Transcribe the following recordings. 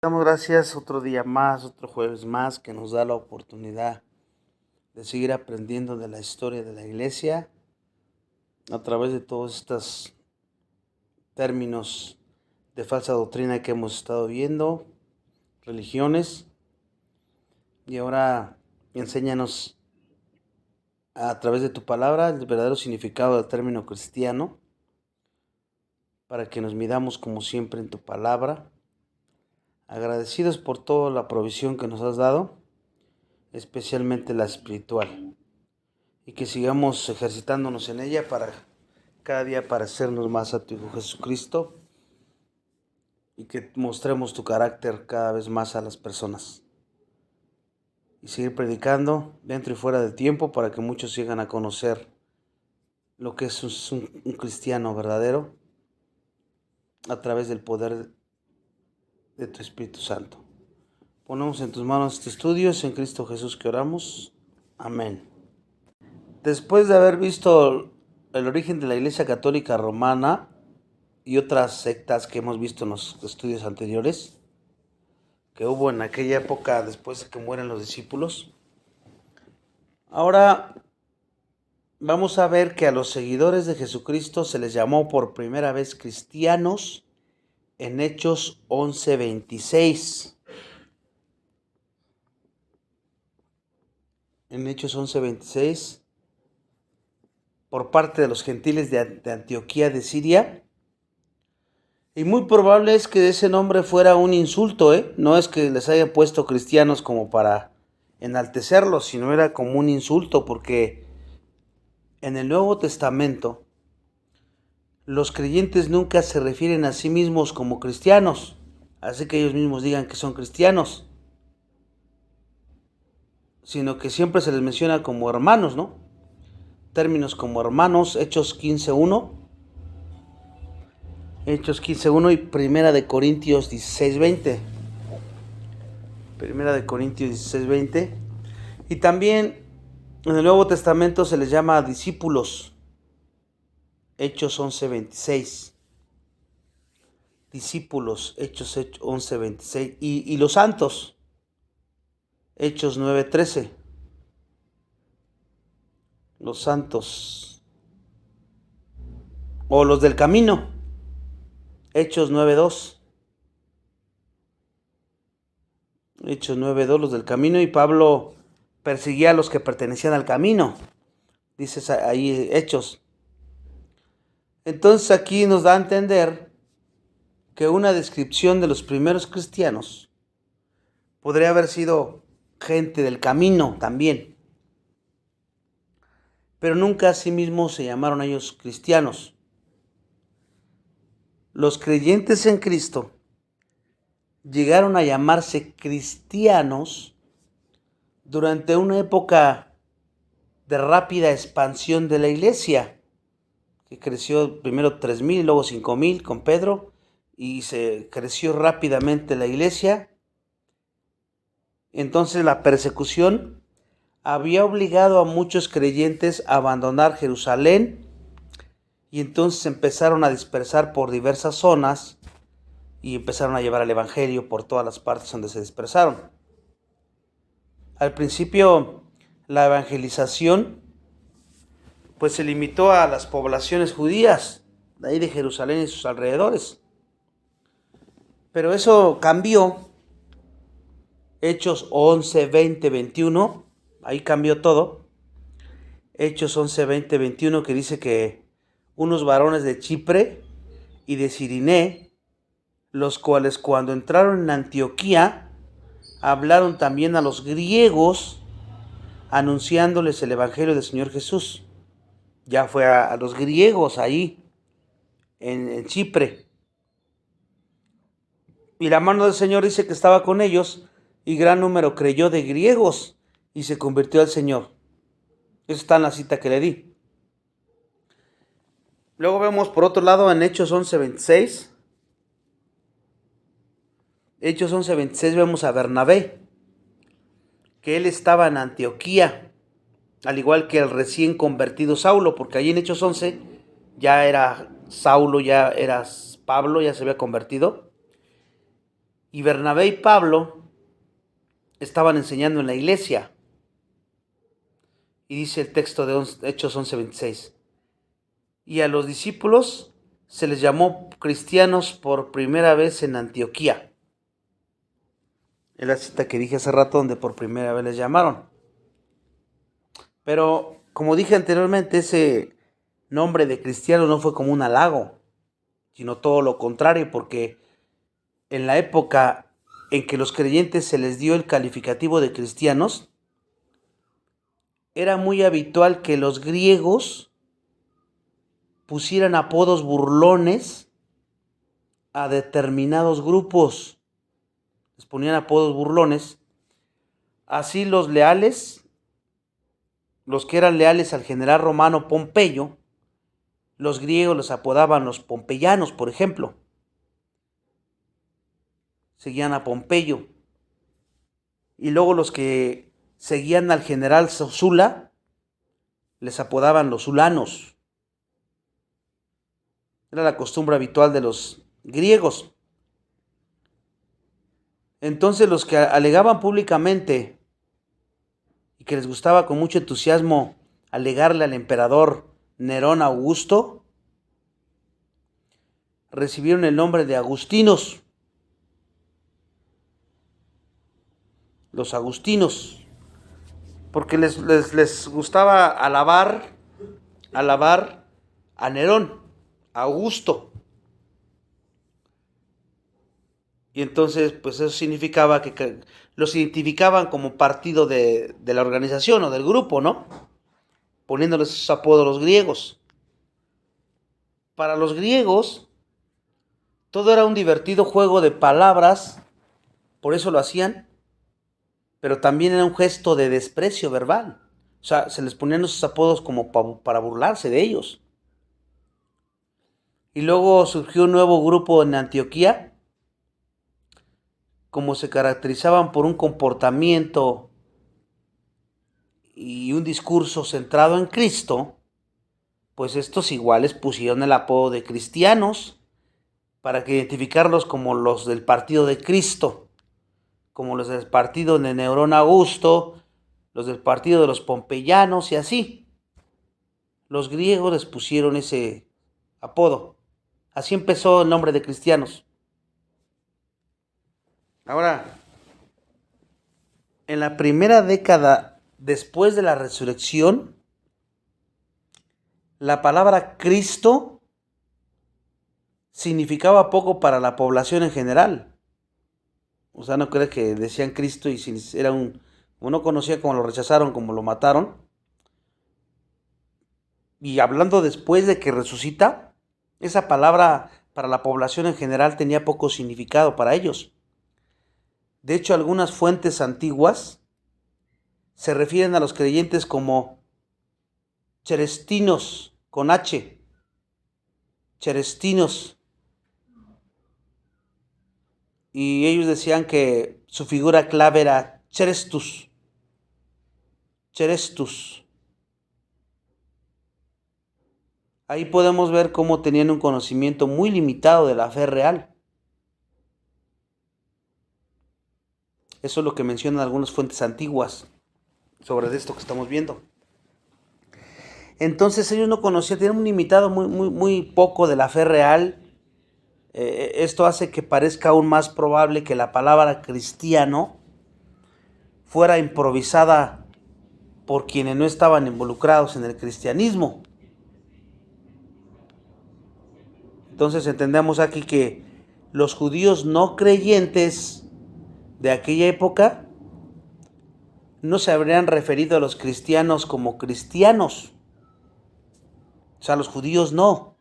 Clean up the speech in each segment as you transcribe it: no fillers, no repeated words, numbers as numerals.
Damos gracias otro día más, otro jueves más que nos da la oportunidad de seguir aprendiendo de la historia de la iglesia a través de todos estos términos de falsa doctrina que hemos estado viendo, religiones, y ahora enséñanos a través de tu palabra el verdadero significado del término cristiano para que nos midamos como siempre en tu palabra, agradecidos por toda la provisión que nos has dado, especialmente la espiritual, y que sigamos ejercitándonos en ella para cada día parecernos más a tu Hijo Jesucristo y que mostremos tu carácter cada vez más a las personas y seguir predicando dentro y fuera del tiempo para que muchos lleguen a conocer lo que es un cristiano verdadero a través del poder de tu Espíritu Santo. Ponemos en tus manos este estudio, es en Cristo Jesús que oramos. Amén. Después de haber visto el origen de la Iglesia Católica Romana y otras sectas que hemos visto en los estudios anteriores, que hubo en aquella época después de que mueren los discípulos, ahora vamos a ver que a los seguidores de Jesucristo se les llamó por primera vez cristianos en Hechos 11:26. En Hechos 11:26, por parte de los gentiles de Antioquía de Siria. Y muy probable es que ese nombre fuera un insulto, no es que les haya puesto cristianos como para enaltecerlos, sino era como un insulto, porque en el Nuevo Testamento los creyentes nunca se refieren a sí mismos como cristianos, así que ellos mismos digan que son cristianos, sino que siempre se les menciona como hermanos, ¿no? Términos como hermanos, Hechos 15:1. Hechos 15:1 y Primera de Corintios 16:20. Primera de Corintios 16:20. Y también en el Nuevo Testamento se les llama discípulos. Hechos 11:26. Discípulos, Hechos 11:26. Y los santos. Hechos 9:13. Los santos. O los del camino. Hechos 9:2. Hechos 9:2, los del camino. Y Pablo perseguía a los que pertenecían al camino. Dices ahí Hechos. Entonces aquí nos da a entender que una descripción de los primeros cristianos podría haber sido gente del camino también. Pero nunca a sí mismos se llamaron ellos cristianos. Los creyentes en Cristo llegaron a llamarse cristianos durante una época de rápida expansión de la iglesia, que creció primero 3,000 y luego 5,000 con Pedro, y se creció rápidamente la iglesia. Entonces la persecución había obligado a muchos creyentes a abandonar Jerusalén, y entonces empezaron a dispersar por diversas zonas y empezaron a llevar el evangelio por todas las partes donde se dispersaron. Al principio la evangelización pues se limitó a las poblaciones judías de ahí de Jerusalén y sus alrededores, pero eso cambió. Hechos 11, 20, 21, ahí cambió todo. Hechos 11, 20, 21, que dice que unos varones de Chipre y de Ciriné, los cuales cuando entraron en Antioquía, hablaron también a los griegos, anunciándoles el evangelio del Señor Jesús. Ya fue a los griegos ahí, en Chipre. Y la mano del Señor dice que estaba con ellos, y gran número creyó de griegos, y se convirtió al Señor. Eso está en la cita que le di. Luego vemos por otro lado en Hechos 11:26. Hechos 11:26 vemos a Bernabé, que él estaba en Antioquía, al igual que el recién convertido Saulo, porque allí en Hechos 11 ya era Saulo, ya era Pablo, ya se había convertido. Y Bernabé y Pablo estaban enseñando en la iglesia. Y dice el texto de Hechos 11:26. Y a los discípulos se les llamó cristianos por primera vez en Antioquía. Es la cita que dije hace rato donde por primera vez les llamaron. Pero como dije anteriormente, ese nombre de cristiano no fue como un halago, sino todo lo contrario, porque en la época en que los creyentes se les dio el calificativo de cristianos, era muy habitual que los griegos pusieran apodos burlones a determinados grupos. Les ponían apodos burlones. Así los leales, los que eran leales al general romano Pompeyo, los griegos los apodaban los pompeyanos, por ejemplo. Seguían a Pompeyo. Y luego los que seguían al general Sula les apodaban los sulanos. Era la costumbre habitual de los griegos. Entonces los que alegaban públicamente y que les gustaba con mucho entusiasmo alegarle al emperador Nerón Augusto, recibieron el nombre de agustinos. Los agustinos, porque les gustaba alabar a Nerón, a Augusto. Y entonces, pues eso significaba que los identificaban como partido de la organización o del grupo, ¿no? Poniéndoles esos apodos los griegos. Para los griegos, todo era un divertido juego de palabras, por eso lo hacían, pero también era un gesto de desprecio verbal. O sea, se les ponían esos apodos como para burlarse de ellos. Y luego surgió un nuevo grupo en Antioquía, como se caracterizaban por un comportamiento y un discurso centrado en Cristo, pues estos iguales pusieron el apodo de cristianos para que identificarlos como los del partido de Cristo, como los del partido de Nerón Augusto, los del partido de los pompeyanos y así. Los griegos les pusieron ese apodo. Así empezó el nombre de cristianos. Ahora, en la primera década después de la resurrección, la palabra Cristo significaba poco para la población en general. O sea, no creo que decían Cristo y era como no conocía, como lo rechazaron, como lo mataron. Y hablando después de que resucita, esa palabra para la población en general tenía poco significado para ellos. De hecho, algunas fuentes antiguas se refieren a los creyentes como cherestinos, con H, cherestinos. Y ellos decían que su figura clave era cherestus, cherestus. Ahí podemos ver cómo tenían un conocimiento muy limitado de la fe real. Eso es lo que mencionan algunas fuentes antiguas sobre esto que estamos viendo. Entonces ellos no conocían, tenían un limitado muy poco de la fe real. Esto hace que parezca aún más probable que la palabra cristiano fuera improvisada por quienes no estaban involucrados en el cristianismo. Entonces entendemos aquí que los judíos no creyentes de aquella época no se habrían referido a los cristianos como cristianos. O sea, los judíos no.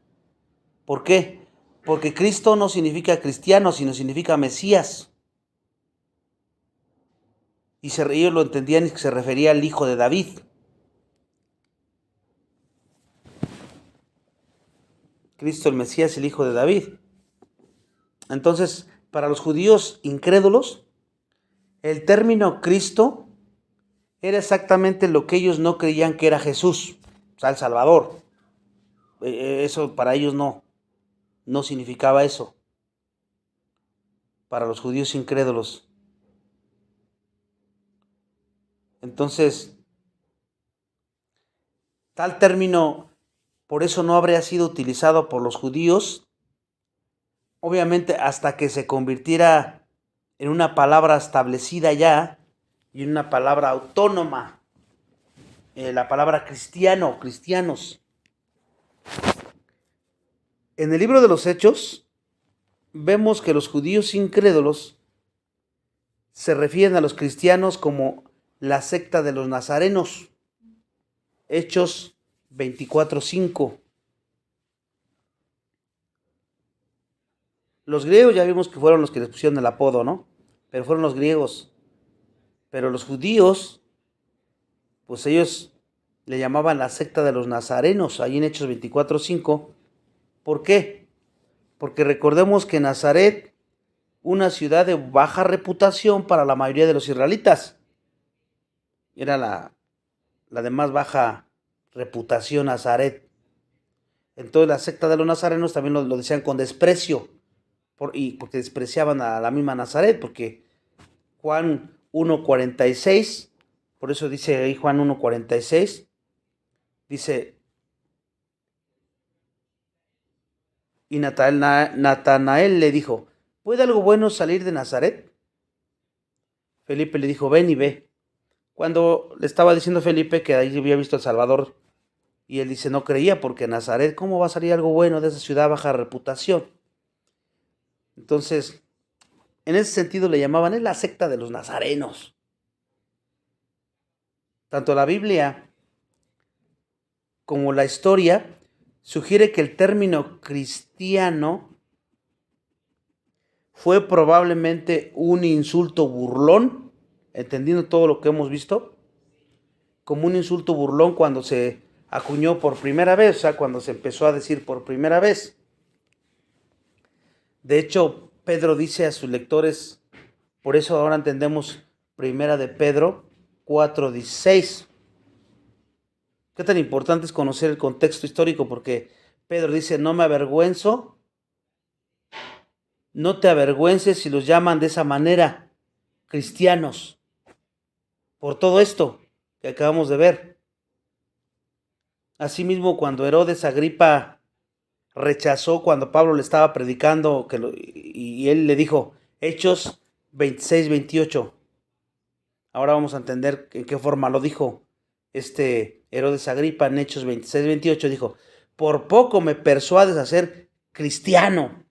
¿Por qué? Porque Cristo no significa cristiano, sino significa Mesías. Y ellos lo entendían y se refería al hijo de David. Cristo el Mesías, el hijo de David. Entonces, para los judíos incrédulos, el término Cristo era exactamente lo que ellos no creían que era Jesús, o sea, el Salvador. Eso para ellos no significaba eso. para los judíos incrédulos. Entonces, tal término, por eso no habría sido utilizado por los judíos, obviamente hasta que se convirtiera en una palabra establecida ya y en una palabra autónoma, la palabra cristiano, cristianos. En el libro de los Hechos, vemos que los judíos incrédulos se refieren a los cristianos como la secta de los nazarenos. Hechos 24:5. Los griegos ya vimos que fueron los que les pusieron el apodo, ¿no? Pero fueron los griegos. Pero los judíos, pues ellos le llamaban la secta de los nazarenos, ahí en Hechos 24:5. ¿Por qué? Porque recordemos que Nazaret, una ciudad de baja reputación para la mayoría de los israelitas, era la de más baja reputación, Nazaret. Entonces la secta de los nazarenos también lo decían con desprecio, porque despreciaban a la misma Nazaret, porque Juan 1:46, por eso dice ahí Juan 1:46, dice, y Natanael le dijo, ¿puede algo bueno salir de Nazaret? Felipe le dijo, ven y ve. Cuando le estaba diciendo Felipe que ahí había visto al Salvador, y él dice, no creía, porque Nazaret, ¿cómo va a salir algo bueno de esa ciudad baja reputación? Entonces, en ese sentido le llamaban, es la secta de los nazarenos. Tanto la Biblia como la historia sugiere que el término cristiano fue probablemente un insulto burlón, entendiendo todo lo que hemos visto, como un insulto burlón cuando se acuñó por primera vez, o sea, cuando se empezó a decir por primera vez. De hecho, Pedro dice a sus lectores, por eso ahora entendemos primera de Pedro 4:16. ¿Qué tan importante es conocer el contexto histórico? Porque Pedro dice, no me avergüenzo, no te avergüences si los llaman de esa manera, cristianos, por todo esto que acabamos de ver. Asimismo, cuando Herodes Agripa rechazó cuando Pablo le estaba predicando y él le dijo, Hechos 26:28. Ahora vamos a entender en qué forma lo dijo Herodes Agripa en Hechos 26:28. Dijo, por poco me persuades a ser cristiano,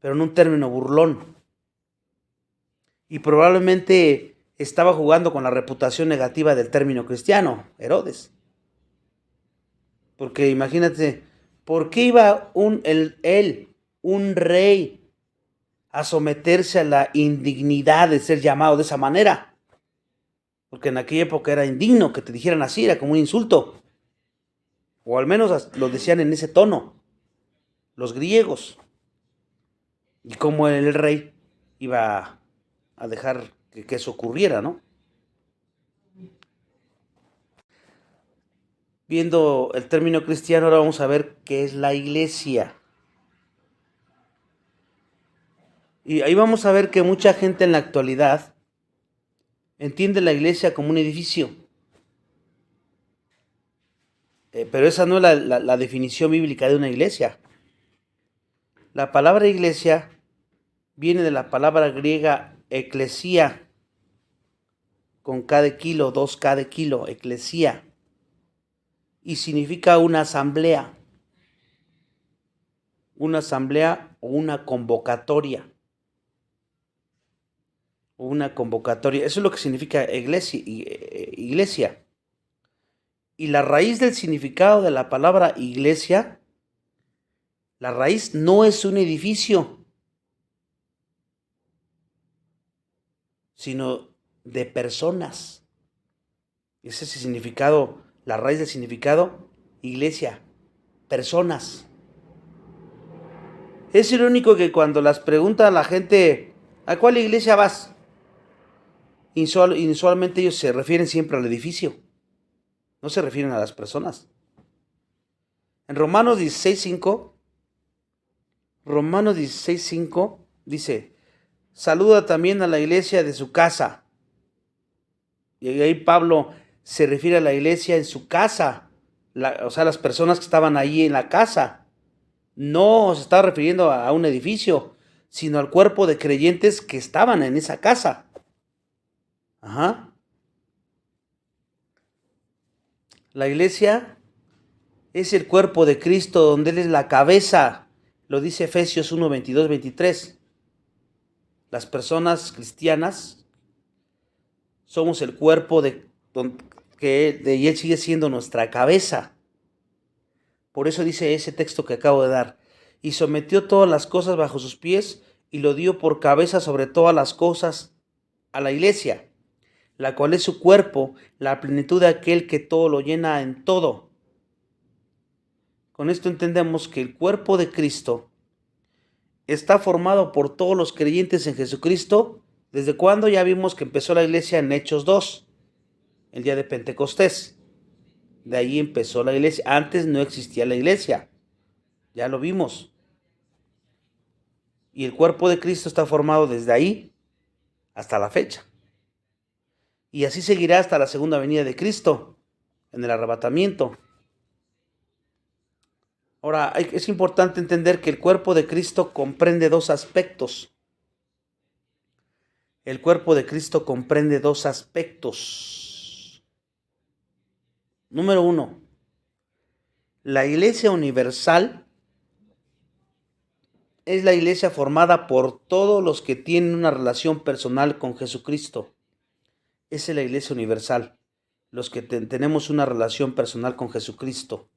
pero en un término burlón. Y probablemente estaba jugando con la reputación negativa del término cristiano, Herodes. Porque imagínate, ¿por qué iba un rey, a someterse a la indignidad de ser llamado de esa manera? Porque en aquella época era indigno que te dijeran así, era como un insulto. O al menos lo decían en ese tono, los griegos. Y cómo el rey iba a dejar que eso ocurriera, ¿no? Viendo el término cristiano, ahora vamos a ver qué es la iglesia. Y ahí vamos a ver que mucha gente en la actualidad entiende la iglesia como un edificio. Pero esa no es la definición bíblica de una iglesia. La palabra iglesia viene de la palabra griega eclesía, con K de kilo, 2K de kilo, eclesía, y significa una asamblea o una convocatoria. Eso es lo que significa iglesia. Y la raíz del significado de la palabra iglesia, la raíz no es un edificio, sino de personas. Ese es el significado, la raíz del significado, iglesia, personas. Es irónico que cuando las pregunta a la gente, ¿a cuál iglesia vas? Inusualmente ellos se refieren siempre al edificio, no se refieren a las personas. En Romanos 16:5 dice, saluda también a la iglesia de su casa. Y ahí Pablo se refiere a la iglesia en su casa, o sea, las personas que estaban ahí en la casa. No se estaba refiriendo a un edificio, sino al cuerpo de creyentes que estaban en esa casa. Ajá. La iglesia es el cuerpo de Cristo donde Él es la cabeza. Lo dice Efesios 1, 22, 23. Las personas cristianas somos el cuerpo y Él sigue siendo nuestra cabeza. Por eso dice ese texto que acabo de dar. Y sometió todas las cosas bajo sus pies y lo dio por cabeza sobre todas las cosas a la iglesia, la cual es su cuerpo, la plenitud de aquel que todo lo llena en todo. Con esto entendemos que el cuerpo de Cristo está formado por todos los creyentes en Jesucristo. ¿Desde cuándo? Ya vimos que empezó la iglesia en Hechos 2, el día de Pentecostés. De ahí empezó la iglesia. Antes no existía la iglesia. Ya lo vimos. Y el cuerpo de Cristo está formado desde ahí hasta la fecha. Y así seguirá hasta la segunda venida de Cristo, en el arrebatamiento. Ahora, es importante entender que el cuerpo de Cristo comprende dos aspectos. El cuerpo de Cristo comprende dos aspectos. Número 1, la iglesia universal es la iglesia formada por todos los que tienen una relación personal con Jesucristo. Esa es la iglesia universal, los que tenemos una relación personal con Jesucristo.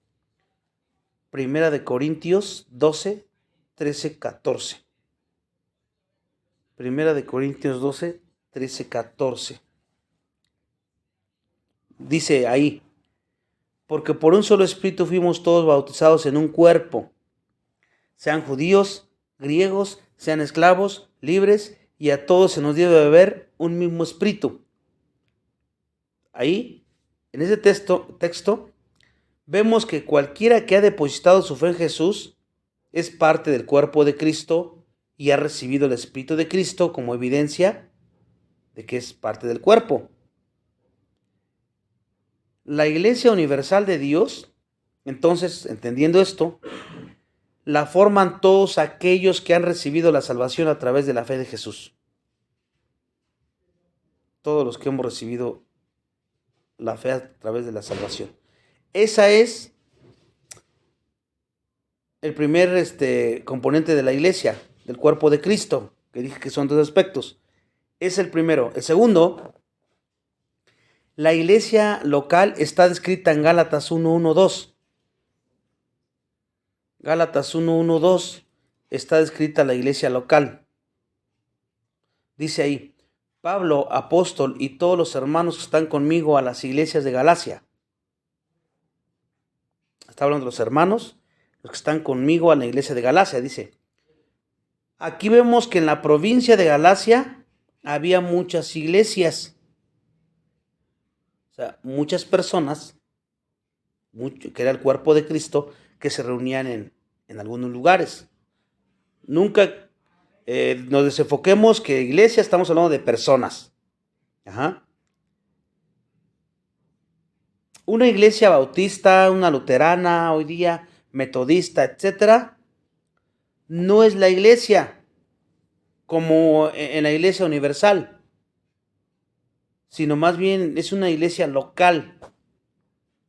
Primera de Corintios 12, 13, 14. Primera de Corintios 12, 13, 14. Dice ahí, porque por un solo espíritu fuimos todos bautizados en un cuerpo, sean judíos, griegos, sean esclavos, libres, y a todos se nos dio de beber un mismo espíritu. Ahí, en ese texto, vemos que cualquiera que ha depositado su fe en Jesús es parte del cuerpo de Cristo y ha recibido el Espíritu de Cristo como evidencia de que es parte del cuerpo. La Iglesia Universal de Dios, entonces, entendiendo esto, la forman todos aquellos que han recibido la salvación a través de la fe de Jesús. Todos los que hemos recibido la fe a través de la salvación. Esa es el primer componente de la iglesia, del cuerpo de Cristo, que dije que son dos aspectos. Es el primero. El segundo, la iglesia local está descrita en Gálatas 1:1-2. Gálatas 1:1-2 está descrita la iglesia local. Dice ahí, Pablo, apóstol, y todos los hermanos que están conmigo a las iglesias de Galacia. Está hablando de los hermanos, los que están conmigo a la iglesia de Galacia, dice. Aquí vemos que en la provincia de Galacia había muchas iglesias. O sea, muchas personas, que era el cuerpo de Cristo, que se reunían en algunos lugares. Nunca nos desenfoquemos que iglesia, estamos hablando de personas. Ajá. Una iglesia bautista, una luterana, hoy día metodista, etcétera, no es la iglesia como en la iglesia universal, sino más bien es una iglesia local,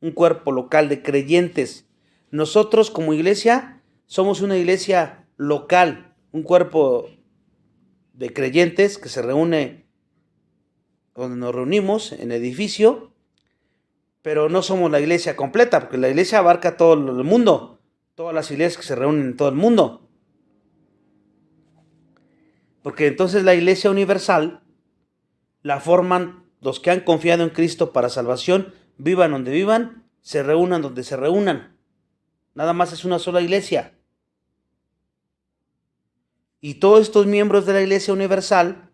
un cuerpo local de creyentes. Nosotros como iglesia somos una iglesia local, un cuerpo de creyentes que se reúne donde nos reunimos en edificio, pero no somos la iglesia completa, porque la iglesia abarca todo el mundo, todas las iglesias que se reúnen en todo el mundo. Porque entonces la iglesia universal la forman los que han confiado en Cristo para salvación, vivan donde vivan, se reúnan donde se reúnan. Nada más es una sola iglesia. Y todos estos miembros de la iglesia universal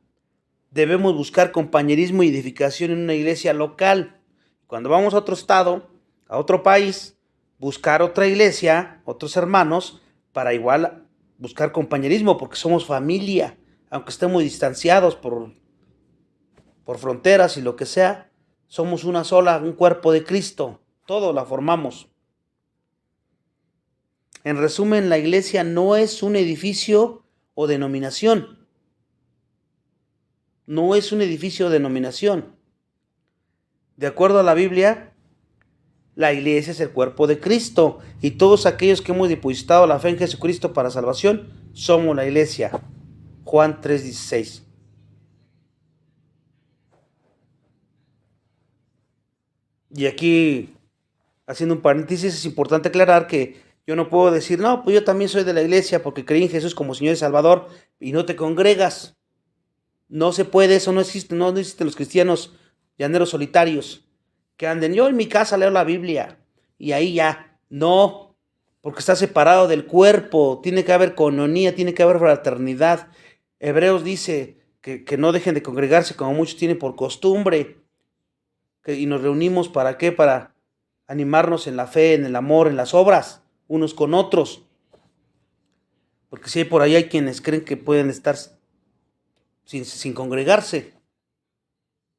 debemos buscar compañerismo y edificación en una iglesia local. Cuando vamos a otro estado, a otro país, buscar otra iglesia, otros hermanos, para igual buscar compañerismo, porque somos familia, aunque estemos distanciados por fronteras y lo que sea, somos una sola, un cuerpo de Cristo, todos la formamos. En resumen, la iglesia no es un edificio o denominación. No es un edificio o denominación. De acuerdo a la Biblia, la iglesia es el cuerpo de Cristo y todos aquellos que hemos depositado la fe en Jesucristo para salvación somos la iglesia. Juan 3:16. Y aquí, haciendo un paréntesis, es importante aclarar que yo no puedo decir, no, pues yo también soy de la iglesia porque creí en Jesús como Señor y Salvador y no te congregas. No se puede, eso no existe, no existen los cristianos llaneros solitarios que anden, yo en mi casa leo la Biblia y ahí ya. No, porque está separado del cuerpo, tiene que haber coinonía, tiene que haber fraternidad. Hebreos dice que no dejen de congregarse como muchos tienen por costumbre. Y nos reunimos ¿para qué? Para animarnos en la fe, en el amor, en las obras, unos con otros. Porque si hay por ahí hay quienes creen que pueden estar sin congregarse.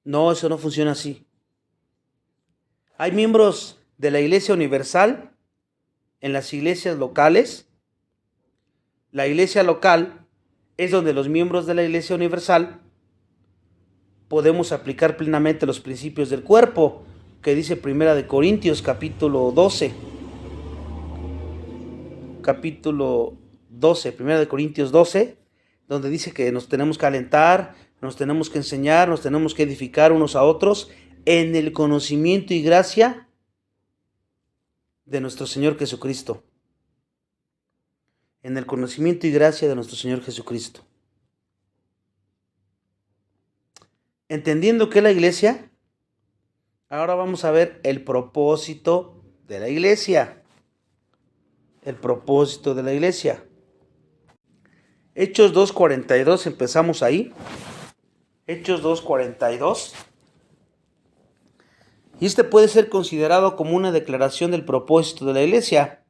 No, eso no funciona así. Hay miembros de la Iglesia Universal en las iglesias locales. La iglesia local es donde los miembros de la Iglesia Universal podemos aplicar plenamente los principios del cuerpo, que dice Primera de Corintios, capítulo 12. Capítulo 12, Primera de Corintios 12, donde dice que nos tenemos que alentar, nos tenemos que enseñar, nos tenemos que edificar unos a otros en el conocimiento y gracia de nuestro Señor Jesucristo. En el conocimiento y gracia de nuestro Señor Jesucristo. Entendiendo que la iglesia, ahora vamos a ver el propósito de la iglesia. El propósito de la iglesia. Hechos 2:42, empezamos ahí. Hechos 2:42. Y este puede ser considerado como una declaración del propósito de la iglesia,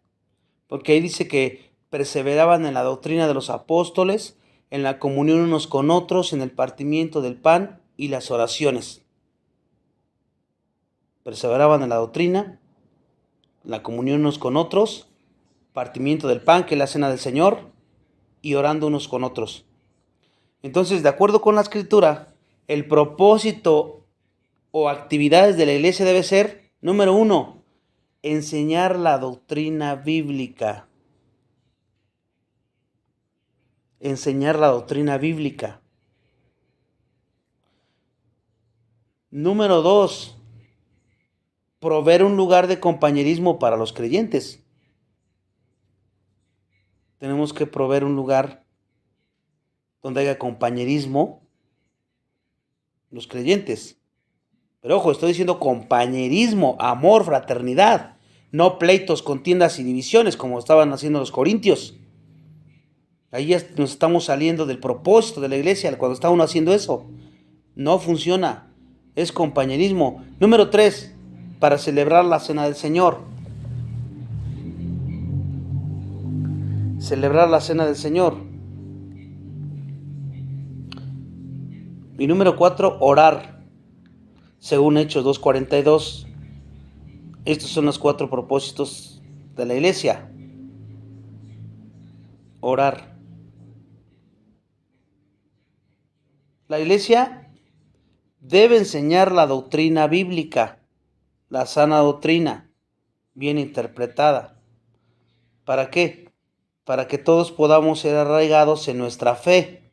porque ahí dice que perseveraban en la doctrina de los apóstoles, en la comunión unos con otros, en el partimiento del pan y las oraciones. Perseveraban en la doctrina, en la comunión unos con otros, partimiento del pan, que es la cena del Señor, y orando unos con otros. Entonces, de acuerdo con la Escritura, el propósito o actividades de la iglesia debe ser, número 1, enseñar la doctrina bíblica. Enseñar la doctrina bíblica. Número 2, proveer un lugar de compañerismo para los creyentes. Tenemos que proveer un lugar donde haya compañerismo los creyentes. Pero ojo, estoy diciendo compañerismo, amor, fraternidad, no pleitos, contiendas y divisiones como estaban haciendo los corintios. Ahí ya nos estamos saliendo del propósito de la iglesia cuando está uno haciendo eso. No funciona, es compañerismo. Número 3, para celebrar la cena del Señor. Celebrar la cena del Señor. Y número 4, orar. Según Hechos 2:42. Estos son los 4 propósitos de la iglesia. Orar. La iglesia debe enseñar la doctrina bíblica, la sana doctrina, bien interpretada. ¿Para qué? Para que todos podamos ser arraigados en nuestra fe,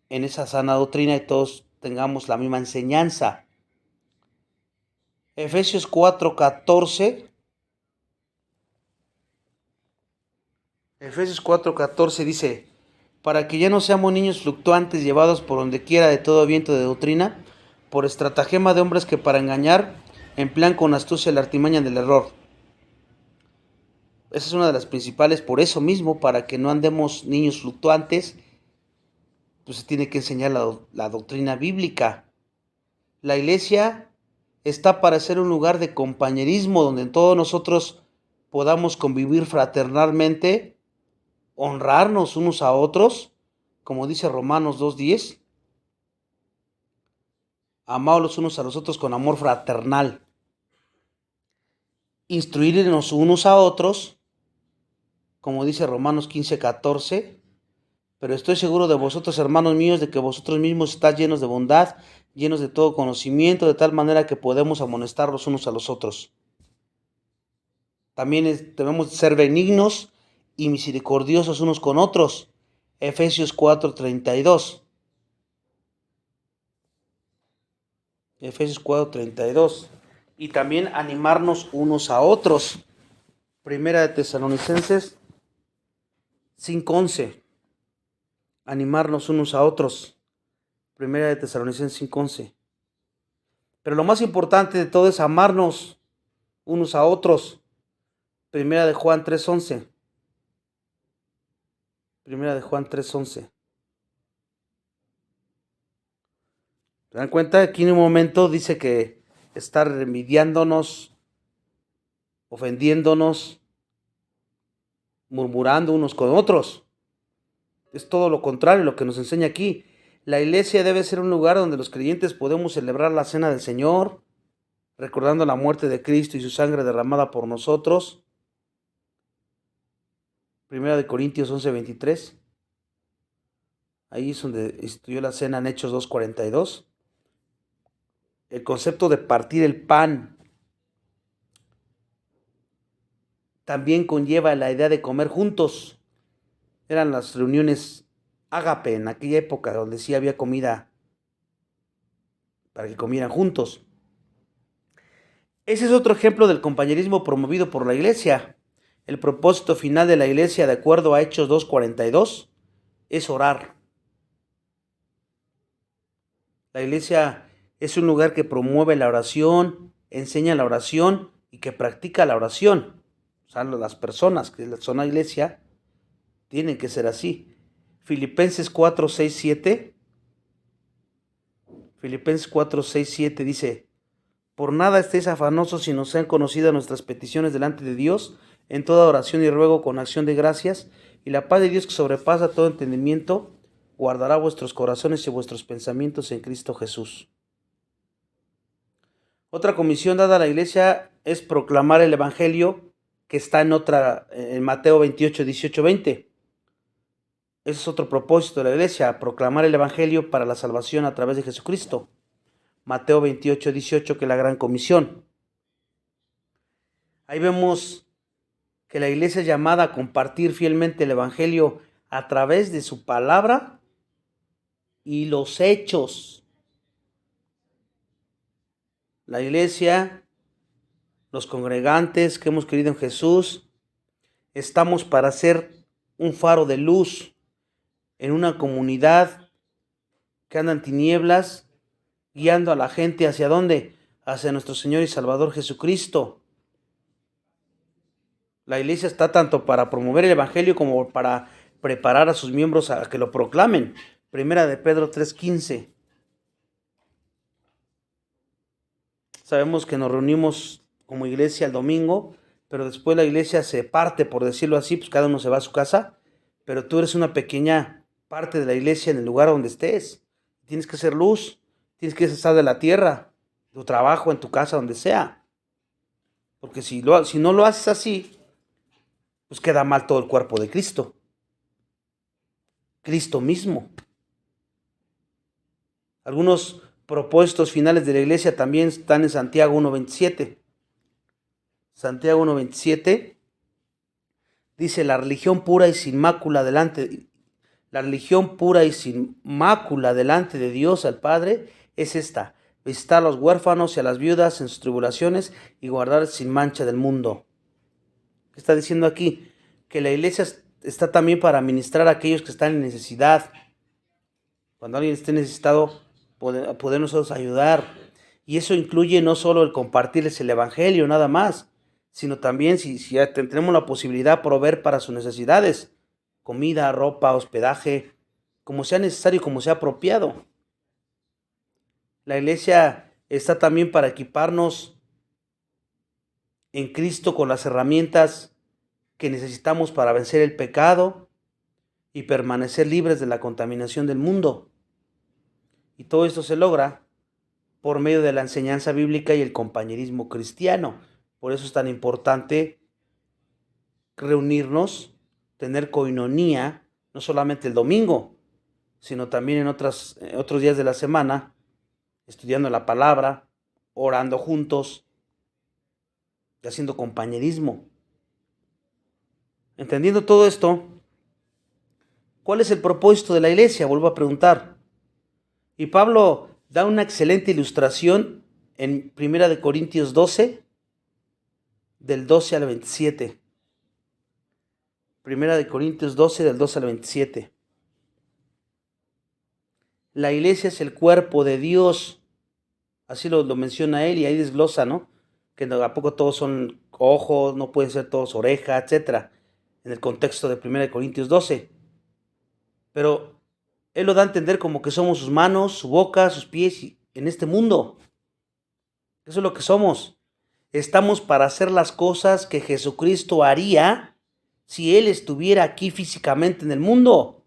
en esa sana doctrina y todos tengamos la misma enseñanza. Efesios 4:14. Efesios 4:14 dice, para que ya no seamos niños fluctuantes llevados por donde quiera de todo viento de doctrina, por estratagema de hombres que para engañar emplean con astucia la artimaña del error. Esa es una de las principales, por eso mismo, para que no andemos niños fluctuantes, pues se tiene que enseñar la doctrina bíblica. La iglesia está para ser un lugar de compañerismo donde todos nosotros podamos convivir fraternalmente, honrarnos unos a otros como dice Romanos 2:10, amaos los unos a los otros con amor fraternal, instruirnos unos a otros, como dice Romanos 15:14, pero estoy seguro de vosotros, hermanos míos, de que vosotros mismos estáis llenos de bondad, llenos de todo conocimiento, de tal manera que podemos amonestar los unos a los otros. También debemos ser benignos y misericordiosos unos con otros. Efesios 4:32. Efesios 4:32. Y también animarnos unos a otros. Primera de Tesalonicenses 5:11. Animarnos unos a otros. Primera de Tesalonicenses 5:11. Pero lo más importante de todo es amarnos unos a otros. Primera de Juan 3:11. Primera de Juan 3:11. ¿Se dan cuenta? Aquí en un momento dice que estar envidiándonos, ofendiéndonos, murmurando unos con otros. Es todo lo contrario lo que nos enseña aquí. La iglesia debe ser un lugar donde los creyentes podemos celebrar la cena del Señor, recordando la muerte de Cristo y su sangre derramada por nosotros. Primera de Corintios 11:23. Ahí es donde instituyó la cena en Hechos 2:42. El concepto de partir el pan también conlleva la idea de comer juntos. Eran las reuniones ágape en aquella época, donde sí había comida para que comieran juntos. Ese es otro ejemplo del compañerismo promovido por la iglesia. El propósito final de la iglesia, de acuerdo a Hechos 2:42, es orar. La iglesia es un lugar que promueve la oración, enseña la oración y que practica la oración. O sea, las personas que son la iglesia tienen que ser así. Filipenses 4:6-7. Filipenses 4:6-7 dice: por nada estéis afanosos, sino sean conocidas nuestras peticiones delante de Dios, en toda oración y ruego con acción de gracias, y la paz de Dios que sobrepasa todo entendimiento, guardará vuestros corazones y vuestros pensamientos en Cristo Jesús. Otra comisión dada a la iglesia es proclamar el evangelio, que está en Mateo 28:18-20. Ese es otro propósito de la iglesia, proclamar el evangelio para la salvación a través de Jesucristo. Mateo 28:18, que es la gran comisión. Ahí vemos que la iglesia es llamada a compartir fielmente el evangelio a través de su palabra y los hechos. La iglesia, los congregantes que hemos creído en Jesús, estamos para ser un faro de luz en una comunidad que anda en tinieblas, guiando a la gente ¿hacia dónde? Hacia nuestro Señor y Salvador Jesucristo. La iglesia está tanto para promover el evangelio como para preparar a sus miembros a que lo proclamen. Primera de Pedro 3:15. Sabemos que nos reunimos como iglesia el domingo, pero después la iglesia se parte, por decirlo así, pues cada uno se va a su casa, pero tú eres una pequeña parte de la iglesia en el lugar donde estés. Tienes que ser luz, tienes que estar de la tierra, tu trabajo, en tu casa, donde sea. Porque si no lo haces así, pues queda mal todo el cuerpo de Cristo. Cristo mismo. Algunos propósitos finales de la iglesia también están en Santiago 1:27. Santiago 1:27 dice: la religión pura y sin mácula delante de Dios al Padre es esta: visitar a los huérfanos y a las viudas en sus tribulaciones y guardar sin mancha del mundo. ¿Qué está diciendo aquí? Que la iglesia está también para ministrar a aquellos que están en necesidad. Cuando alguien esté necesitado, poder nosotros ayudar. Y eso incluye no solo el compartirles el evangelio, nada más, sino también, si ya tenemos la posibilidad, proveer para sus necesidades: comida, ropa, hospedaje, como sea necesario, como sea apropiado. La iglesia está también para equiparnos en Cristo con las herramientas que necesitamos para vencer el pecado y permanecer libres de la contaminación del mundo. Y todo esto se logra por medio de la enseñanza bíblica y el compañerismo cristiano. Por eso es tan importante reunirnos, tener coinonía, no solamente el domingo, sino también en otros días de la semana, estudiando la palabra, orando juntos y haciendo compañerismo. Entendiendo todo esto, ¿cuál es el propósito de la iglesia? Vuelvo a preguntar. Y Pablo da una excelente ilustración en 1 Corintios 12, del 12 al 27. 1 Corintios 12, del 12 al 27. La iglesia es el cuerpo de Dios. Así lo menciona él y ahí desglosa, ¿no? Que a poco todos son ojos, no pueden ser todos orejas, etc. En el contexto de 1 Corintios 12. Pero él lo da a entender como que somos sus manos, su boca, sus pies en este mundo. Eso es lo que somos. Estamos para hacer las cosas que Jesucristo haría si Él estuviera aquí físicamente en el mundo.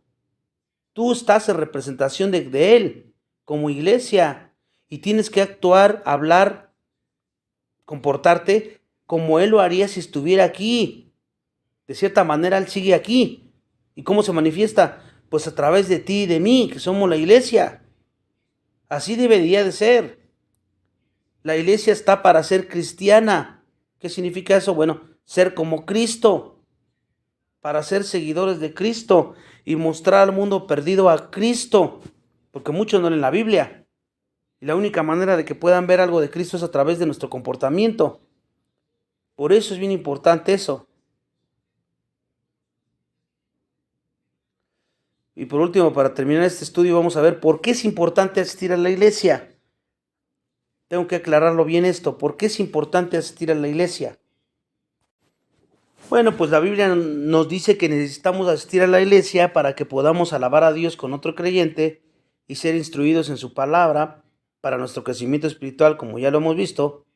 Tú estás en representación de Él como iglesia y tienes que actuar, hablar, comportarte como Él lo haría si estuviera aquí. De cierta manera Él sigue aquí. ¿Y cómo se manifiesta? Pues a través de ti y de mí, que somos la iglesia. Así debería de ser. La iglesia está para ser cristiana. ¿Qué significa eso? Bueno, ser como Cristo, para ser seguidores de Cristo y mostrar al mundo perdido a Cristo, porque muchos no leen la Biblia. Y la única manera de que puedan ver algo de Cristo es a través de nuestro comportamiento. Por eso es bien importante eso. Y por último, para terminar este estudio, vamos a ver por qué es importante asistir a la iglesia. Tengo que aclararlo bien esto. ¿Por qué es importante asistir a la iglesia? Bueno, pues la Biblia nos dice que necesitamos asistir a la iglesia para que podamos alabar a Dios con otro creyente y ser instruidos en su palabra para nuestro crecimiento espiritual, como ya lo hemos visto.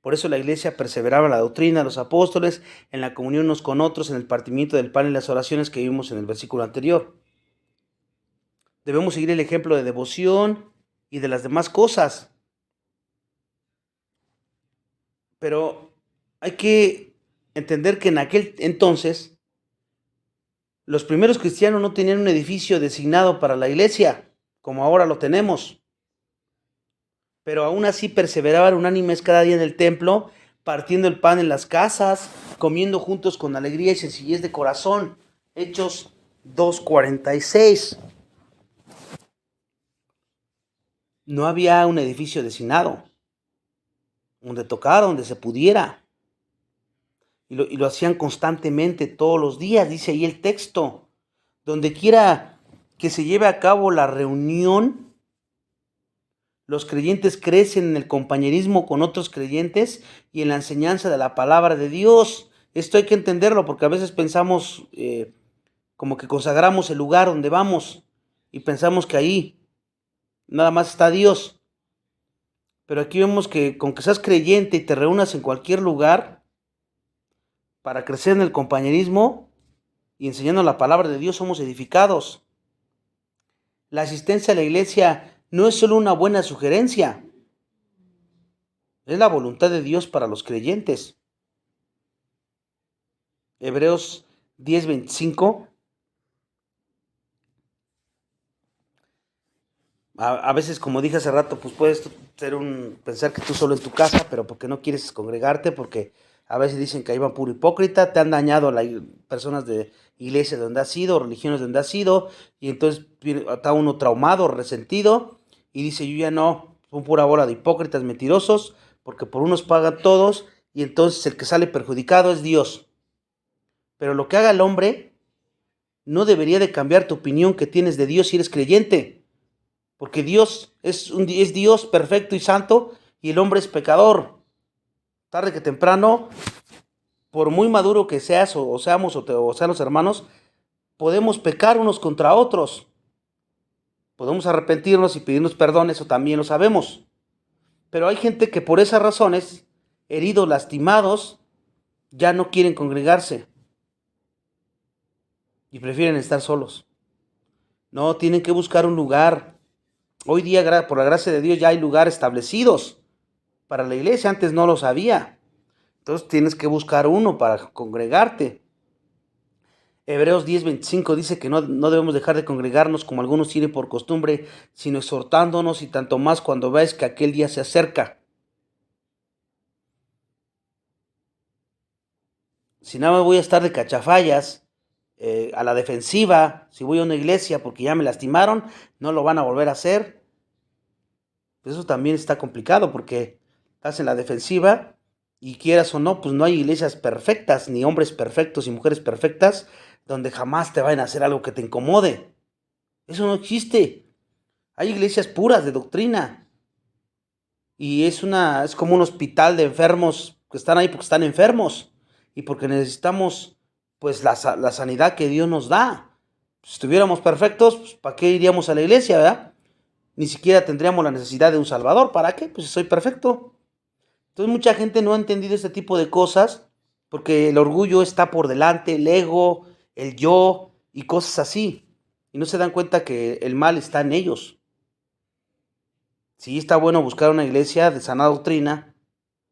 Por eso la iglesia perseveraba en la doctrina de los apóstoles, en la comunión unos con otros, en el partimiento del pan y las oraciones que vimos en el versículo anterior. Debemos seguir el ejemplo de devoción y de las demás cosas. Pero hay que entender que en aquel entonces los primeros cristianos no tenían un edificio designado para la iglesia, como ahora lo tenemos. Pero aún así perseveraban unánimes cada día en el templo, partiendo el pan en las casas, comiendo juntos con alegría y sencillez de corazón. Hechos 2:46. No había un edificio designado donde tocar, donde se pudiera. Y lo hacían constantemente, todos los días, dice ahí el texto. Donde quiera que se lleve a cabo la reunión, los creyentes crecen en el compañerismo con otros creyentes y en la enseñanza de la palabra de Dios. Esto hay que entenderlo porque a veces pensamos como que consagramos el lugar donde vamos y pensamos que ahí nada más está Dios. Pero aquí vemos que con que seas creyente y te reúnas en cualquier lugar para crecer en el compañerismo y enseñando la palabra de Dios, somos edificados. La asistencia a la iglesia no es solo una buena sugerencia, es la voluntad de Dios para los creyentes. Hebreos 10:25. A veces, como dije hace rato, pues puedes pensar que tú solo en tu casa, pero porque no quieres congregarte, porque a veces dicen que ahí van puro hipócrita, te han dañado a personas de iglesias donde has sido, religiones donde has sido, y entonces está uno traumado, resentido, y dice, yo ya no, son pura bola de hipócritas mentirosos, porque por unos pagan todos, y entonces el que sale perjudicado es Dios. Pero lo que haga el hombre no debería de cambiar tu opinión que tienes de Dios si eres creyente. Porque Dios es Dios perfecto y santo y el hombre es pecador. Tarde que temprano, por muy maduro que seas o sean los hermanos, podemos pecar unos contra otros. Podemos arrepentirnos y pedirnos perdón, eso también lo sabemos. Pero hay gente que por esas razones, heridos, lastimados, ya no quieren congregarse. y prefieren estar solos. No, tienen que buscar un lugar. Hoy día, por la gracia de Dios, ya hay lugares establecidos para la iglesia. Antes no los había. Entonces tienes que buscar uno para congregarte. Hebreos 10:25 dice que no debemos dejar de congregarnos como algunos tienen por costumbre, sino exhortándonos, y tanto más cuando veáis que aquel día se acerca. Si nada más voy a estar de cachafallas, a la defensiva, si voy a una iglesia porque ya me lastimaron, no lo van a volver a hacer. Pues eso también está complicado porque estás en la defensiva y quieras o no, pues no hay iglesias perfectas, ni hombres perfectos y mujeres perfectas, donde jamás te vayan a hacer algo que te incomode. Eso no existe. Hay iglesias puras de doctrina. Y es como un hospital de enfermos que están ahí porque están enfermos y porque necesitamos pues la sanidad que Dios nos da. Si estuviéramos perfectos, pues ¿para qué iríamos a la iglesia, verdad? Ni siquiera tendríamos la necesidad de un salvador. ¿Para qué? Pues soy perfecto. Entonces mucha gente no ha entendido este tipo de cosas porque el orgullo está por delante, el ego, el yo y cosas así. Y no se dan cuenta que el mal está en ellos. Sí, está bueno buscar una iglesia de sana doctrina,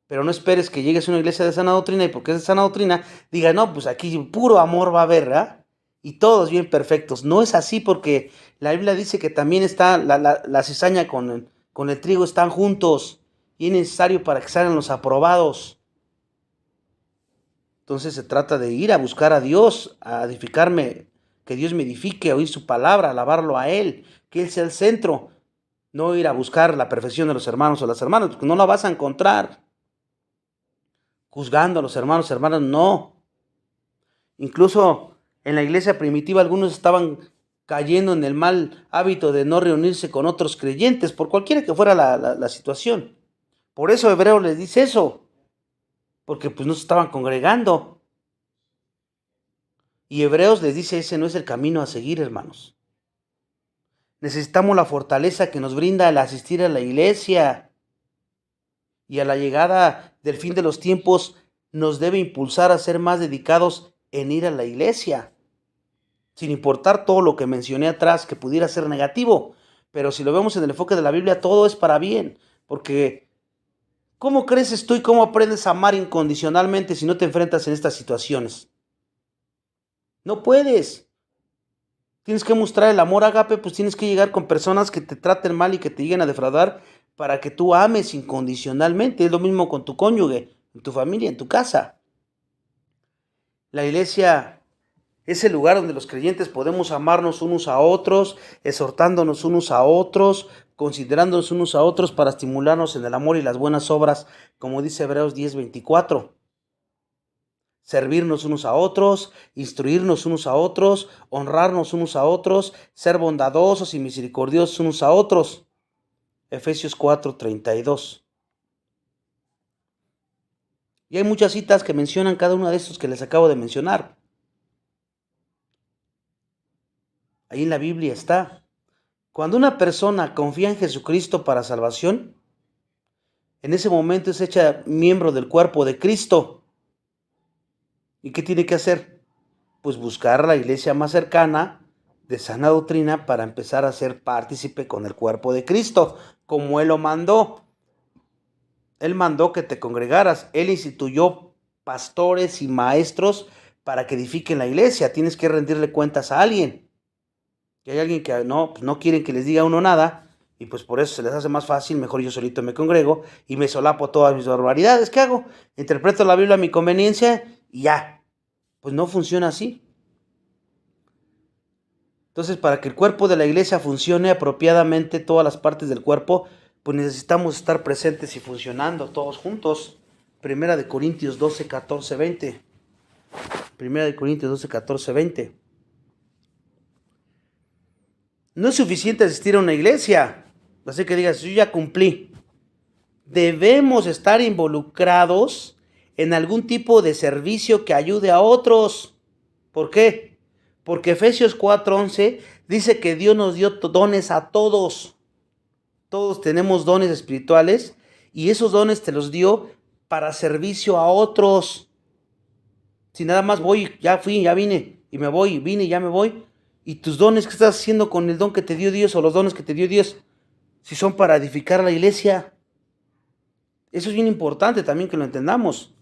pero no esperes que llegues a una iglesia de sana doctrina y porque es de sana doctrina, diga, no, pues aquí puro amor va a haber, ¿verdad? Y todos bien perfectos. No es así porque la Biblia dice que también está la cizaña con el trigo están juntos y es necesario para que salgan los aprobados. Entonces se trata de ir a buscar a Dios, a edificarme, que Dios me edifique, a oír su palabra, a alabarlo a Él, que Él sea el centro. No ir a buscar la perfección de los hermanos o las hermanas, porque no la vas a encontrar. Juzgando a los hermanos, hermanas, no. Incluso en la iglesia primitiva algunos estaban cayendo en el mal hábito de no reunirse con otros creyentes, por cualquiera que fuera la situación. Por eso Hebreos les dice eso, porque pues no se estaban congregando. Y Hebreos les dice, ese no es el camino a seguir, hermanos. Necesitamos la fortaleza que nos brinda el asistir a la iglesia. Y a la llegada del fin de los tiempos nos debe impulsar a ser más dedicados en ir a la iglesia. Sin importar todo lo que mencioné atrás que pudiera ser negativo. Pero si lo vemos en el enfoque de la Biblia, todo es para bien. Porque ¿cómo creces tú y cómo aprendes a amar incondicionalmente si no te enfrentas en estas situaciones? No puedes. Tienes que mostrar el amor ágape, pues tienes que llegar con personas que te traten mal y que te lleguen a defraudar para que tú ames incondicionalmente. Es lo mismo con tu cónyuge, en tu familia, en tu casa. La iglesia es el lugar donde los creyentes podemos amarnos unos a otros, exhortándonos unos a otros, considerándonos unos a otros para estimularnos en el amor y las buenas obras, como dice Hebreos 10:24. Servirnos unos a otros, instruirnos unos a otros, honrarnos unos a otros, ser bondadosos y misericordiosos unos a otros. Efesios 4:32. Y hay muchas citas que mencionan cada uno de estos que les acabo de mencionar. Ahí en la Biblia está. Cuando una persona confía en Jesucristo para salvación, en ese momento es hecha miembro del cuerpo de Cristo. ¿Y qué tiene que hacer? Pues buscar la iglesia más cercana de sana doctrina para empezar a ser partícipe con el cuerpo de Cristo, como Él lo mandó. Él mandó que te congregaras. Él instituyó pastores y maestros para que edifiquen la iglesia. Tienes que rendirle cuentas a alguien. Y hay alguien que no quieren que les diga a uno nada, y pues por eso se les hace más fácil, mejor yo solito me congrego y me solapo todas mis barbaridades. ¿Qué hago? Interpreto la Biblia a mi conveniencia y ya. Pues no funciona así. Entonces, para que el cuerpo de la iglesia funcione apropiadamente, todas las partes del cuerpo, pues necesitamos estar presentes y funcionando todos juntos. Primera de Corintios 12, 14, 20. Primera de Corintios 12, 14, 20. No es suficiente asistir a una iglesia, así que digas, yo ya cumplí. Debemos estar involucrados en algún tipo de servicio que ayude a otros. ¿Por qué? Porque Efesios 4:11 dice que Dios nos dio dones a todos. Todos tenemos dones espirituales y esos dones te los dio para servicio a otros. Si nada más voy, ya fui, ya vine y me voy, y vine y ya me voy. Y tus dones, ¿qué estás haciendo con el don que te dio Dios o los dones que te dio Dios? Si son para edificar la iglesia. Eso es bien importante también que lo entendamos.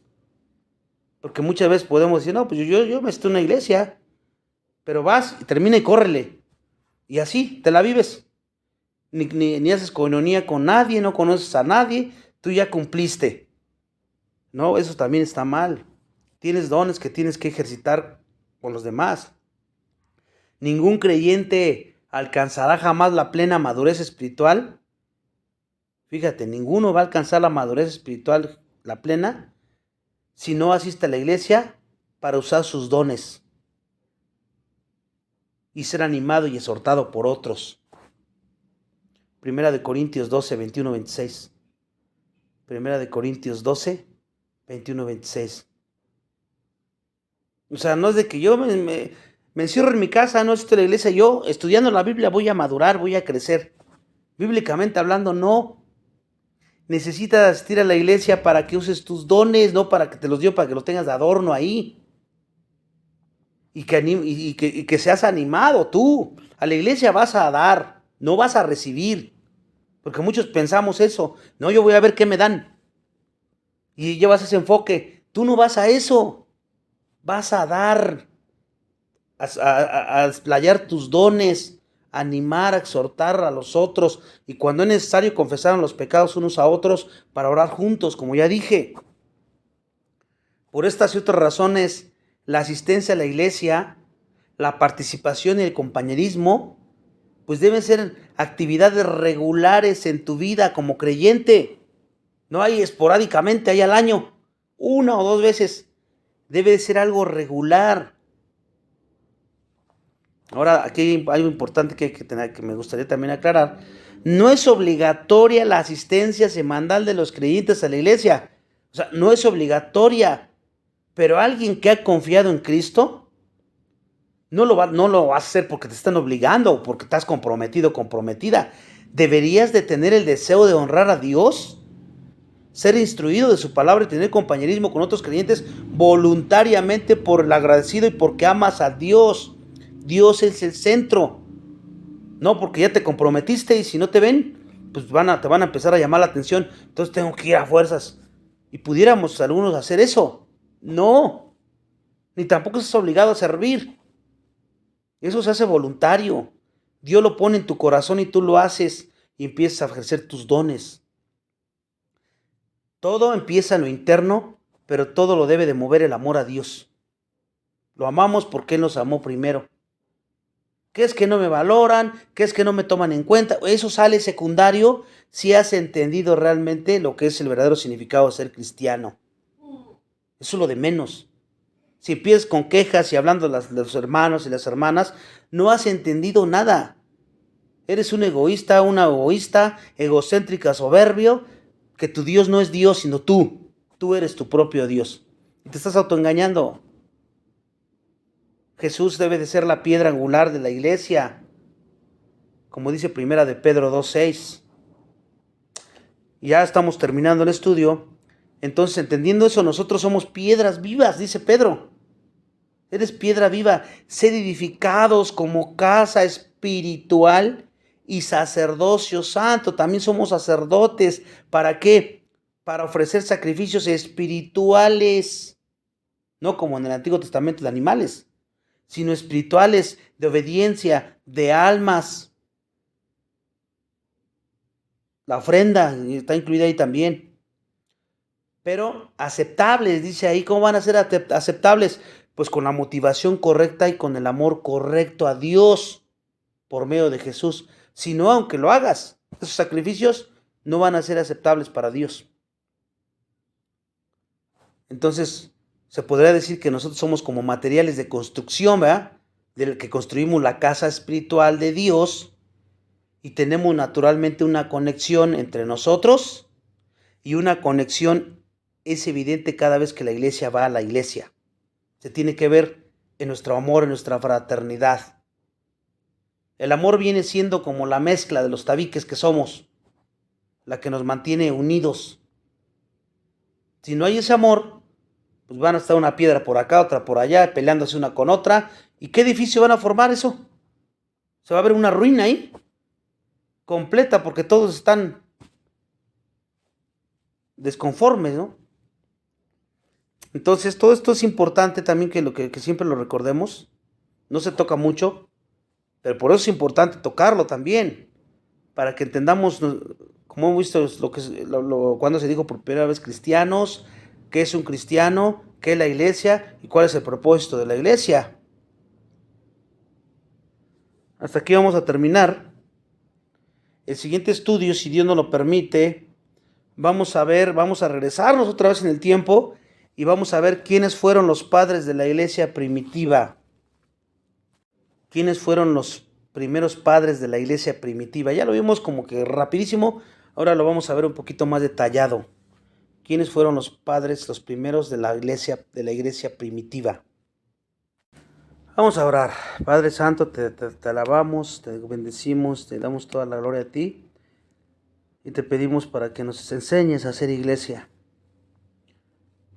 Porque muchas veces podemos decir, no, pues yo me estoy en una iglesia, pero vas y termina y córrele. Y así te la vives. Ni haces coinonía con nadie, no conoces a nadie, tú ya cumpliste. No, eso también está mal. Tienes dones que tienes que ejercitar con los demás. Ningún creyente alcanzará jamás la plena madurez espiritual. Fíjate, ninguno va a alcanzar la madurez espiritual, la plena, si no asiste a la iglesia para usar sus dones y ser animado y exhortado por otros. Primera de Corintios 12, 21, 26. Primera de Corintios 12, 21, 26. O sea, no es de que yo me encierro en mi casa, no estoy en la iglesia. Yo, estudiando la Biblia, voy a madurar, voy a crecer. Bíblicamente hablando, no. Necesitas asistir a la iglesia para que uses tus dones, no para que te los dio, para que los tengas de adorno ahí. Y que seas animado tú. A la iglesia vas a dar, no vas a recibir. Porque muchos pensamos eso. No, yo voy a ver qué me dan. Y llevas ese enfoque. Tú no vas a eso. Vas a dar, a explayar tus dones, a animar, a exhortar a los otros. Y cuando es necesario confesar los pecados unos a otros para orar juntos, como ya dije. Por estas y otras razones, la asistencia a la iglesia, la participación y el compañerismo, pues deben ser actividades regulares en tu vida como creyente. No hay esporádicamente, hay al año, 1 o 2 veces. Debe de ser algo regular. Ahora, aquí hay algo importante que me gustaría también aclarar. No es obligatoria la asistencia semanal de los creyentes a la iglesia. O sea, no es obligatoria. Pero alguien que ha confiado en Cristo, no lo va a hacer porque te están obligando o porque estás comprometido o comprometida. Deberías de tener el deseo de honrar a Dios, ser instruido de su palabra y tener compañerismo con otros creyentes voluntariamente por el agradecido y porque amas a Dios. Dios es el centro. No porque ya te comprometiste y si no te ven, pues te van a empezar a llamar la atención. Entonces tengo que ir a fuerzas. Y pudiéramos algunos hacer eso. No. Ni tampoco estás obligado a servir. Eso se hace voluntario. Dios lo pone en tu corazón y tú lo haces y empiezas a ejercer tus dones. Todo empieza en lo interno, pero todo lo debe de mover el amor a Dios. Lo amamos porque Él nos amó primero. ¿Qué es que no me valoran? ¿Qué es que no me toman en cuenta? Eso sale secundario si has entendido realmente lo que es el verdadero significado de ser cristiano. Eso es lo de menos. Si empiezas con quejas y hablando de los hermanos y las hermanas, no has entendido nada. Eres un egoísta, una egoísta, egocéntrica, soberbio, que tu Dios no es Dios, sino tú. Tú eres tu propio Dios. Y te estás autoengañando. Jesús debe de ser la piedra angular de la iglesia, como dice Primera de Pedro 2:6. Ya estamos terminando el estudio. Entonces, entendiendo eso, nosotros somos piedras vivas, dice Pedro. Eres piedra viva, sed edificados como casa espiritual y sacerdocio santo. También somos sacerdotes. ¿Para qué? Para ofrecer sacrificios espirituales. No como en el Antiguo Testamento de animales, sino espirituales, de obediencia, de almas. La ofrenda está incluida ahí también. Pero aceptables, dice ahí. ¿Cómo van a ser aceptables? Pues con la motivación correcta y con el amor correcto a Dios por medio de Jesús. Si no, aunque lo hagas, esos sacrificios no van a ser aceptables para Dios. Entonces, se podría decir que nosotros somos como materiales de construcción, ¿verdad? Del que construimos la casa espiritual de Dios y tenemos naturalmente una conexión entre nosotros y una conexión es evidente cada vez que la iglesia va a la iglesia. Se tiene que ver en nuestro amor, en nuestra fraternidad. El amor viene siendo como la mezcla de los tabiques que somos, la que nos mantiene unidos. Si no hay ese amor, pues van a estar una piedra por acá, otra por allá, peleándose una con otra. ¿Y qué edificio van a formar eso? Se va a ver una ruina ahí, completa, porque todos están desconformes, ¿no? Entonces, todo esto es importante también que siempre lo recordemos. No se toca mucho, pero por eso es importante tocarlo también, para que entendamos, como hemos visto, cuando se dijo por primera vez cristianos, qué es un cristiano, qué es la iglesia y cuál es el propósito de la iglesia. Hasta aquí vamos a terminar. El siguiente estudio, si Dios nos lo permite, vamos a regresarnos otra vez en el tiempo y vamos a ver quiénes fueron los padres de la iglesia primitiva. ¿Quiénes fueron los primeros padres de la iglesia primitiva? Ya lo vimos como que rapidísimo, ahora lo vamos a ver un poquito más detallado. ¿Quiénes fueron los padres, los primeros de la iglesia primitiva? Vamos a orar. Padre Santo, te alabamos, te bendecimos, te damos toda la gloria a ti y te pedimos para que nos enseñes a hacer iglesia,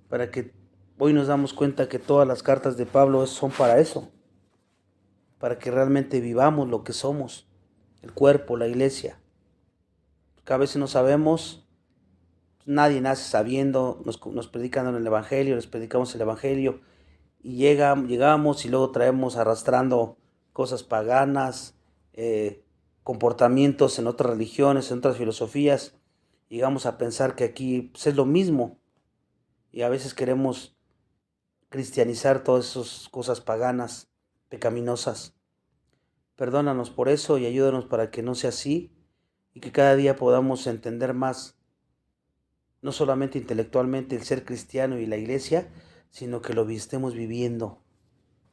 para que hoy nos damos cuenta que todas las cartas de Pablo son para eso, para que realmente vivamos lo que somos, el cuerpo, la iglesia. Porque a veces no sabemos, nadie nace sabiendo, nos predican en el Evangelio, les predicamos el Evangelio, y llegamos y luego traemos arrastrando cosas paganas, comportamientos en otras religiones, en otras filosofías. Llegamos a pensar que aquí pues, es lo mismo, y a veces queremos cristianizar todas esas cosas paganas, pecaminosas. Perdónanos por eso y ayúdanos para que no sea así y que cada día podamos entender más, no solamente intelectualmente el ser cristiano y la iglesia, sino que lo estemos viviendo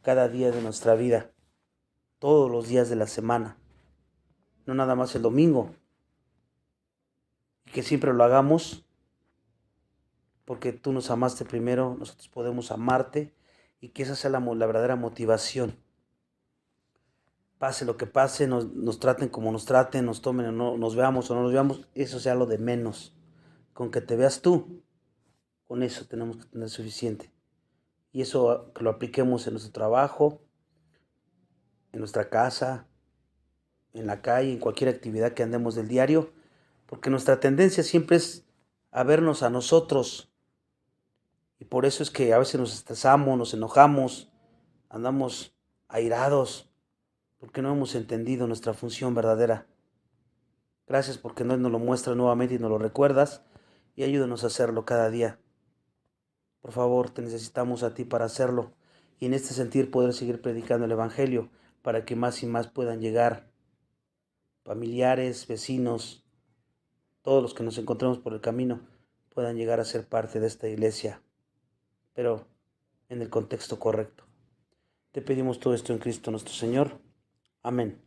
cada día de nuestra vida, todos los días de la semana, no nada más el domingo, y que siempre lo hagamos porque tú nos amaste primero, nosotros podemos amarte y que esa sea la verdadera motivación. Pase lo que pase, nos traten como nos traten, nos tomen o no, nos veamos o no nos veamos, eso sea lo de menos. Con que te veas tú, con eso tenemos que tener suficiente. Y eso que lo apliquemos en nuestro trabajo, en nuestra casa, en la calle, en cualquier actividad que andemos del diario, porque nuestra tendencia siempre es a vernos a nosotros. Y por eso es que a veces nos estresamos, nos enojamos, andamos airados, porque no hemos entendido nuestra función verdadera. Gracias porque nos lo muestras nuevamente y nos lo recuerdas y ayúdanos a hacerlo cada día. Por favor, te necesitamos a ti para hacerlo y en este sentir poder seguir predicando el Evangelio para que más y más puedan llegar familiares, vecinos, todos los que nos encontremos por el camino puedan llegar a ser parte de esta iglesia, pero en el contexto correcto. Te pedimos todo esto en Cristo nuestro Señor. Amén.